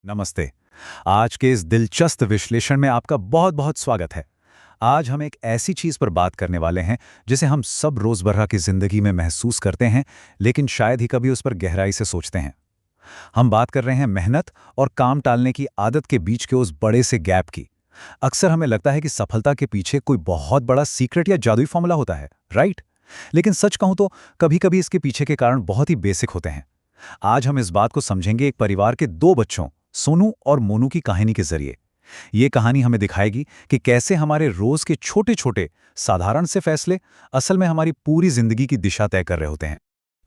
नमस्ते। आज के इस दिलचस्प विश्लेषण में आपका बहुत बहुत स्वागत है। आज हम एक ऐसी चीज़ पर बात करने वाले हैं जिसे हम सब रोज़मर्रा की ज़िंदगी में महसूस करते हैं, लेकिन शायद ही कभी उस पर गहराई से सोचते हैं। हम बात कर रहे हैं मेहनत और काम टालने की आदत के बीच के उस बड़े से गैप की। अक्सर हमें लगता है कि सफलता के पीछे कोई बहुत बड़ा सीक्रेट या जादुई फॉर्मूला होता है, राइट? लेकिन सच कहूं तो कभी-कभी इसके पीछे के कारण बहुत ही बेसिक होते हैं। आज हम इस बात को समझेंगे एक परिवार के दो बच्चों, सोनू और मोनू की कहानी के जरिए। ये कहानी हमें दिखाएगी कि कैसे हमारे रोज के छोटे-छोटे, साधारण से फैसले असल में हमारी पूरी जिंदगी की दिशा तय कर रहे होते हैं।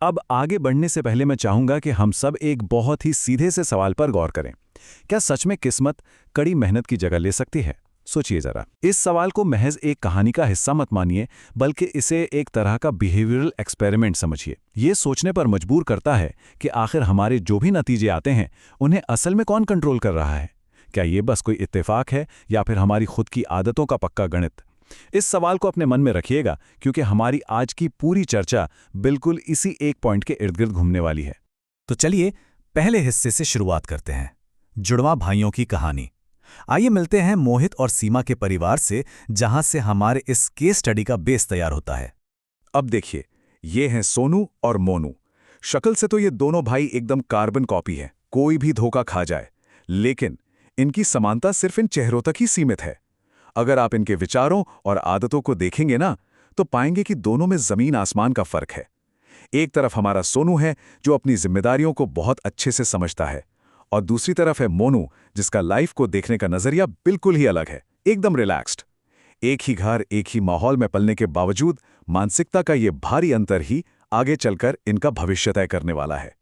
अब आगे बढ़ने से पहले मैं चाहूंगा कि हम सब एक बहुत ही सीधे से सवाल पर गौर करें। क्या सच में किस्मत कड़ी मेहनत की जगह ले सकती है? सोचिए जरा। इस सवाल को महज एक कहानी का हिस्सा मत मानिए, बल्कि इसे एक तरह का बिहेवियरल एक्सपेरिमेंट समझिए। ये सोचने पर मजबूर करता है कि आखिर हमारे जो भी नतीजे आते हैं, उन्हें असल में कौन कंट्रोल कर रहा है? क्या ये बस कोई इत्तेफाक है या फिर हमारी खुद की आदतों का पक्का गणित? इस सवाल को अपने मन में रखिएगा, क्योंकि हमारी आज की पूरी चर्चा बिल्कुल इसी एक पॉइंट के इर्द गिर्द घूमने वाली है। तो चलिए पहले हिस्से से शुरुआत करते हैं, जुड़वा भाइयों की कहानी। आइए मिलते हैं मोहित और सीमा के परिवार से, जहां से हमारे इस केस स्टडी का बेस तैयार होता है। अब देखिए, ये हैं सोनू और मोनू। शक्ल से तो ये दोनों भाई एकदम कार्बन कॉपी हैं, कोई भी धोखा खा जाए। लेकिन इनकी समानता सिर्फ इन चेहरों तक ही सीमित है। अगर आप इनके विचारों और आदतों को देखेंगे ना, तो पाएंगे कि दोनों में जमीन आसमान का फर्क है। एक तरफ हमारा सोनू है, जो अपनी जिम्मेदारियों को बहुत अच्छे से समझता है, और दूसरी तरफ है मोनू, जिसका लाइफ को देखने का नजरिया बिल्कुल ही अलग है, एकदम रिलैक्स्ड। एक ही घर, एक ही माहौल में पलने के बावजूद मानसिकता का ये भारी अंतर ही आगे चलकर इनका भविष्य तय करने वाला है।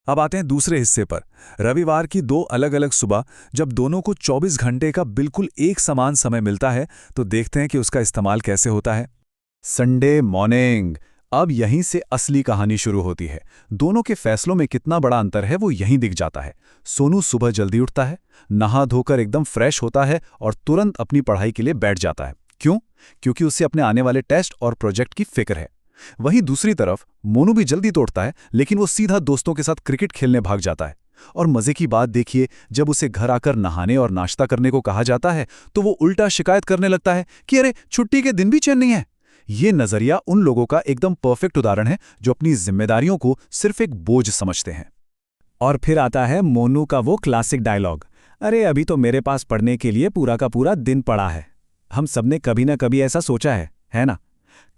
अब आते हैं दूसरे हिस्से पर। रविवार की दो अलग अलग सुबह, जब दोनों को 24 घंटे का बिल्कुल एक समान समय मिलता है, तो देखते हैं कि उसका इस्तेमाल कैसे होता है। Sunday morning. अब यहीं से असली कहानी शुरू होती है। दोनों के फैसलों में कितना बड़ा अंतर है वो यहीं दिख जाता है। सोनू सुबह जल्दी उठता है, नहा धोकर एकदम फ्रेश होता है और तुरंत अपनी पढ़ाई के लिए बैठ जाता है। क्यों? क्योंकि उसे अपने आने वाले टेस्ट और प्रोजेक्ट की फिक्र है। वहीं दूसरी तरफ मोनू भी जल्दी तो उठता है, लेकिन वो सीधा दोस्तों के साथ क्रिकेट खेलने भाग जाता है। और मजे की बात देखिए, जब उसे घर आकर नहाने और नाश्ता करने को कहा जाता है, तो वो उल्टा शिकायत करने लगता है कि अरे, छुट्टी के दिन भी चैन नहीं है। ये नजरिया उन लोगों का एकदम परफेक्ट उदाहरण है जो अपनी जिम्मेदारियों को सिर्फ एक बोझ समझते हैं। और फिर आता है मोनू का वो क्लासिक डायलॉग, अरे अभी तो मेरे पास पढ़ने के लिए पूरा का पूरा दिन पड़ा है। हम सबने कभी ना कभी ऐसा सोचा है ना?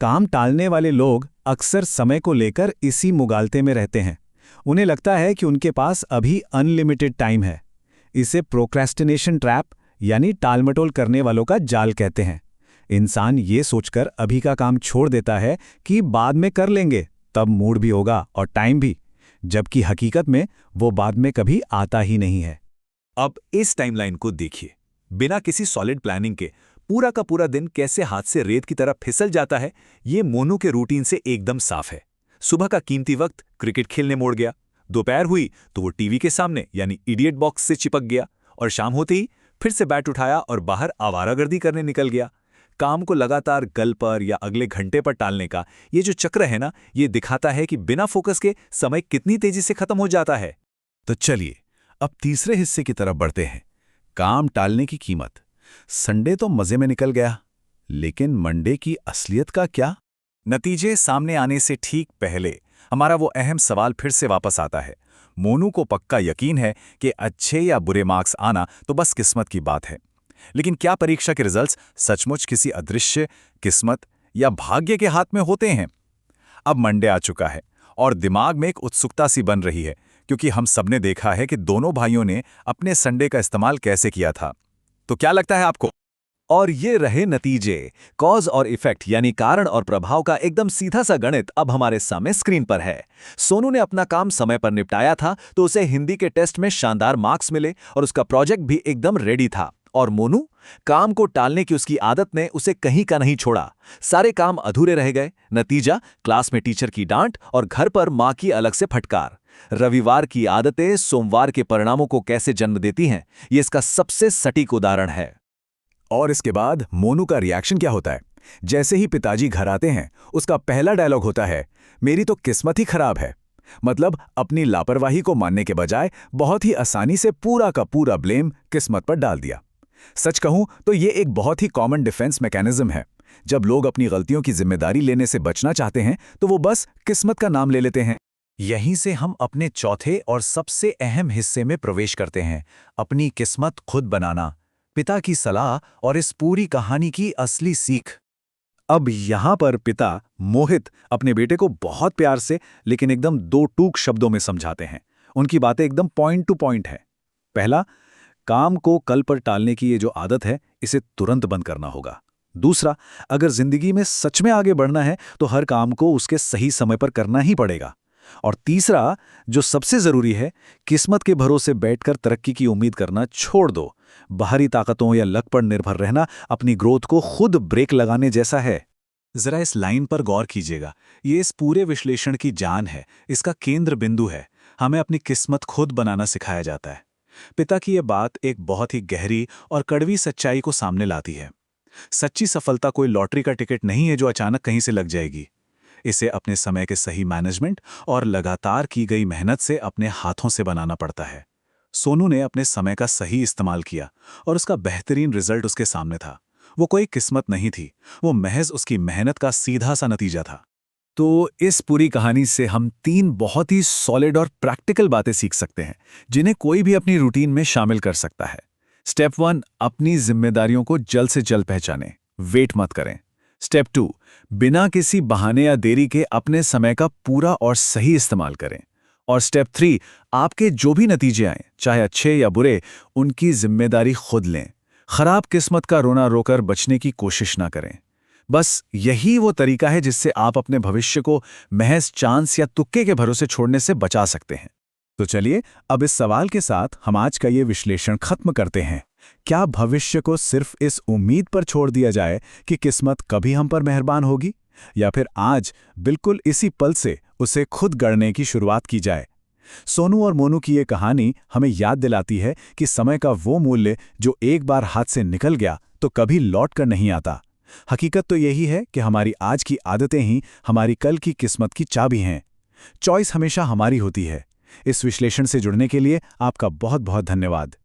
काम टालने वाले लोग अक्सर समय को लेकर इसी मुगालते में रहते हैं। उन्हें लगता है कि उनके पास अभी अनलिमिटेड टाइम है। इसे प्रोक्रेस्टिनेशन ट्रैप, यानी टालमटोल करने वालों का जाल कहते हैं। इंसान ये सोचकर अभी का काम छोड़ देता है कि बाद में कर लेंगे, तब मूड भी होगा और टाइम भी, जबकि हकीकत में वो बाद में कभी आता ही नहीं है। अब इस टाइमलाइन को देखिए। बिना किसी सॉलिड प्लानिंग के पूरा का पूरा दिन कैसे हाथ से रेत की तरह फिसल जाता है, ये मोनू के रूटीन से एकदम साफ है। सुबह का कीमती वक्त क्रिकेट खेलने मोड़ गया, दोपहर हुई तो वो टीवी के सामने यानी इडियट बॉक्स से चिपक गया, और शाम होते ही फिर से बैट उठाया और बाहर आवारागर्दी करने निकल गया। काम को लगातार गल पर या अगले घंटे पर टालने का ये जो चक्र है ना, ये दिखाता है कि बिना फोकस के समय कितनी तेजी से खत्म हो जाता है। तो चलिए अब तीसरे हिस्से की तरफ बढ़ते हैं, काम टालने की कीमत। संडे तो मजे में निकल गया, लेकिन मंडे की असलियत का क्या? नतीजे सामने आने से ठीक पहले हमारा वो अहम सवाल फिर से वापस आता है। मोनू को पक्का यकीन है कि अच्छे या बुरे मार्क्स आना तो बस किस्मत की बात है, लेकिन क्या परीक्षा के रिजल्ट्स सचमुच किसी अदृश्य किस्मत या भाग्य के हाथ में होते हैं? अब मंडे आ चुका है और दिमाग में एक उत्सुकता सी बन रही है, क्योंकि हम सबने देखा है कि दोनों भाइयों ने अपने संडे का इस्तेमाल कैसे किया था। तो क्या लगता है आपको? और ये रहे नतीजे। कॉज और इफेक्ट यानी कारण और प्रभाव का एकदम सीधा सा गणित अब हमारे सामने स्क्रीन पर है। सोनू ने अपना काम समय पर निपटाया था, तो उसे हिंदी के टेस्ट में शानदार मार्क्स मिले और उसका प्रोजेक्ट भी एकदम रेडी था। और मोनू, काम को टालने की उसकी आदत ने उसे कहीं का नहीं छोड़ा। सारे काम अधूरे रह गए। नतीजा, क्लास में टीचर की डांट और घर पर मां की अलग से फटकार। रविवार की आदतें सोमवार के परिणामों को कैसे जन्म देती हैं, ये इसका सबसे सटीक उदाहरण है। और इसके बाद मोनू का रिएक्शन क्या होता है? जैसे ही पिताजी घर आते हैं, उसका पहला डायलॉग होता है, मेरी तो किस्मत ही खराब है। मतलब अपनी लापरवाही को मानने के बजाय बहुत ही आसानी से पूरा का पूरा ब्लेम किस्मत पर डाल दिया। सच कहूं तो ये एक बहुत ही कॉमन डिफेंस मैकेनिज्म है। जब लोग अपनी गलतियों की जिम्मेदारी लेने से बचना चाहते हैं तो वो बस किस्मत का नाम ले लेते हैं। यहीं से हम अपने चौथे और सबसे अहम हिस्से में प्रवेश करते हैं, अपनी किस्मत खुद बनाना, पिता की सलाह और इस पूरी कहानी की असली सीख। अब यहाँ पर पिता मोहित अपने बेटे को बहुत प्यार से लेकिन एकदम दो टूक शब्दों में समझाते हैं। उनकी बातें एकदम पॉइंट टू पॉइंट है। पहला, काम को कल पर टालने की ये जो आदत है इसे तुरंत बंद करना होगा। दूसरा, अगर जिंदगी में सच में आगे बढ़ना है तो हर काम को उसके सही समय पर करना ही पड़ेगा। और तीसरा, जो सबसे जरूरी है, किस्मत के भरोसे बैठकर तरक्की की उम्मीद करना छोड़ दो। बाहरी ताकतों या लक पर निर्भर रहना अपनी ग्रोथ को खुद ब्रेक लगाने जैसा है। जरा इस लाइन पर गौर कीजिएगा, ये इस पूरे विश्लेषण की जान है, इसका केंद्र बिंदु है। हमें अपनी किस्मत खुद बनाना सिखाया जाता है। पिता की यह बात एक बहुत ही गहरी और कड़वी सच्चाई को सामने लाती है। सच्ची सफलता कोई लॉटरी का टिकट नहीं है जो अचानक कहीं से लग जाएगी। इसे अपने समय के सही मैनेजमेंट और लगातार की गई मेहनत से अपने हाथों से बनाना पड़ता है। सोनू ने अपने समय का सही इस्तेमाल किया और उसका बेहतरीन रिजल्ट उसके सामने था। वो कोई किस्मत नहीं थी, वो महज उसकी मेहनत का सीधा सा नतीजा था। तो इस पूरी कहानी से हम 3 बहुत ही सॉलिड और प्रैक्टिकल बातें सीख सकते हैं जिन्हें कोई भी अपनी रूटीन में शामिल कर सकता है। स्टेप 1, अपनी जिम्मेदारियों को जल्द से जल्द पहचानें, वेट मत करें। स्टेप 2, बिना किसी बहाने या देरी के अपने समय का पूरा और सही इस्तेमाल करें। और स्टेप 3, आपके जो भी नतीजे आएं, चाहे अच्छे या बुरे, उनकी जिम्मेदारी खुद लें। खराब किस्मत का रोना रोकर बचने की कोशिश ना करें। बस यही वो तरीका है जिससे आप अपने भविष्य को महज चांस या तुक्के के भरोसे छोड़ने से बचा सकते हैं। तो चलिए अब इस सवाल के साथ हम आज का ये विश्लेषण खत्म करते हैं। क्या भविष्य को सिर्फ इस उम्मीद पर छोड़ दिया जाए कि किस्मत कभी हम पर मेहरबान होगी, या फिर आज बिल्कुल इसी पल से उसे खुद गढ़ने की शुरुआत की जाए? सोनू और मोनू की ये कहानी हमें याद दिलाती है कि समय का वो मूल्य जो एक बार हाथ से निकल गया तो कभी लौट कर नहीं आता। हकीकत तो यही है कि हमारी आज की आदतें ही हमारी कल की किस्मत की चाबी हैं। चॉइस हमेशा हमारी होती है। इस विश्लेषण से जुड़ने के लिए आपका बहुत बहुत धन्यवाद।